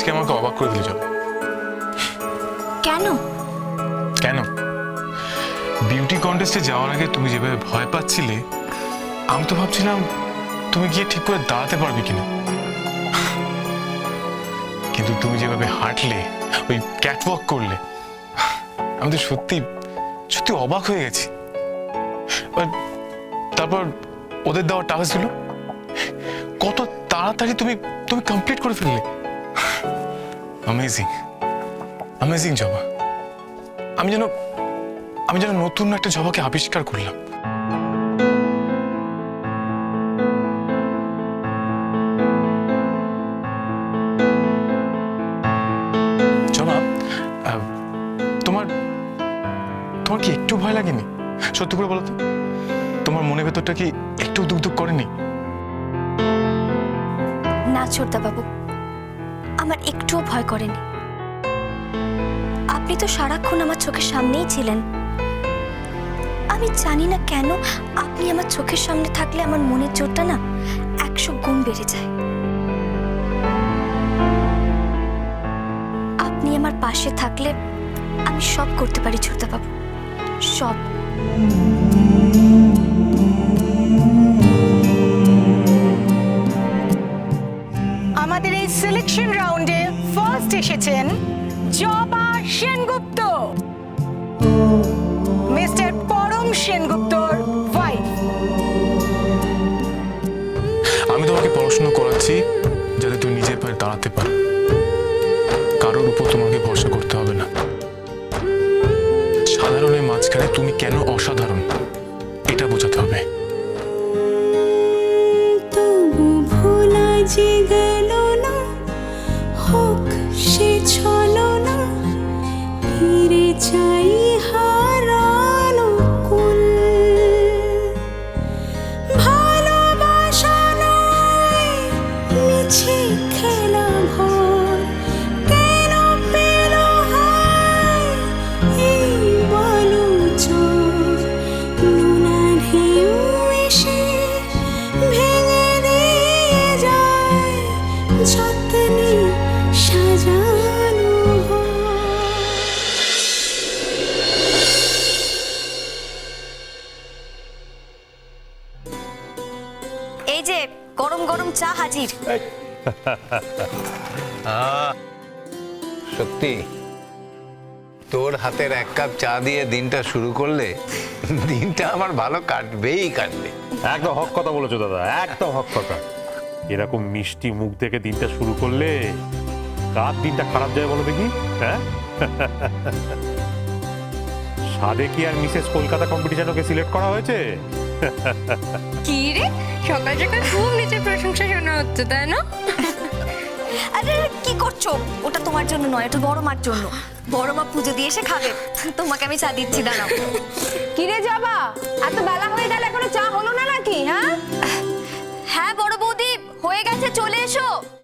আজকে আমাকে অবাক করে দিলে জবা। কেন? কেন? বিউটি কন্টেস্টে যাওয়ার আগে তুমি যেভাবে ভয় পাচ্ছিলে, আমি তো ভাবছিলাম তুমি গিয়ে ঠিক করে দাঁড়াতে পারবে কিনা, কিন্তু তুমি যেভাবে হাঁটলে, ওই ক্যাটওয়াক করলে, আমি তো সত্যি সত্যি অবাক হয়ে গেছি। তারপর ওদের দেওয়া টাস্কগুলো কত তাড়াতাড়ি তুমি তুমি কমপ্লিট করে ফেললে। অ্যামেজিং, অ্যামেজিং জবা। আমি যেন নতুন একটা জবাকে আবিষ্কার করলাম। জবা, তোমার তোমার কি একটু ভয় লাগেনি? সত্যি করে বলো তো, তোমার মনের ভেতরটা কি একটু দুক করেনি? না ছোটদা বাবু, আমার একটুও ভয় করেনি। আপনি তো সারাক্ষণ আমার চোখের সামনেই ছিলেন। আমি জানি না কেন আপনি আমার চোখের সামনে থাকলে আমার মনের জোরটা না 100 গুণ বেড়ে যায়। আপনি আমার পাশে থাকলে আমি সব করতে পারি ছোটদা বাবু, সব। আমাদের এই সিলেকশন রাউন্ডে ফার্স্ট এসেছেন জবা সেনগুপ্ত, মিস্টার পরম সেনগুপ্তর ওয়াইফ। আমি তোমাকে পড়াশোনা করাচ্ছি যাতে তুমি নিজের পায়ে দাঁড়াতে পারো, কারোর উপর তোমাকে ভরসা করতে হবে না। সাধারণের মাঝখানে তুমি কেন অসাধারণ এটা বোঝাতে হবে। তবু ভোলা যে গেল না, হোক সে ছলনা, ফিরে চাই হারানো কুল। ভালোবাসা নয় মিছে খেলা ভর, কেন পেল হায় এই বলো চোর। নোনা ঢেউ এসে ভেঙে দিয়ে যায় যত্নে সাজানো ঘর। এই যে গরম গরম চা হাজির। সত্যি তোর হাতের এক কাপ চা দিয়ে দিনটা শুরু করলে দিনটা আমার ভালো কাটবে। একদম হক কথা বলেছো দাদা, একদম হক কথা। এরকম মিষ্টি মুখ থেকে দিনটা শুরু করলে কার দিনটা খারাপ যায় বলো দেখি? হ্যাঁ, সাদে কি আর মিসেস কলকাতা কম্পিটিশন ওকে সিলেক্ট করা হয়েছে? কি রে, সকাল সকাল খুব নিজের প্রশংসা শোনা হচ্ছে, তাই না? আরে কি করছো? ওটা তোমার জন্য নয়, ওটা বড় মার জন্য। বড় মা পুজো দিয়ে এসে খাবে, তোমাকে আমি চা দিচ্ছি, দাঁড়াও। কি রে যাবা, এত বেলা হয়ে গেল এখনো চা হলো না নাকি? হ্যাঁ হ্যাঁ বড় বৌদি, হয়ে গেছে, চলে এসো।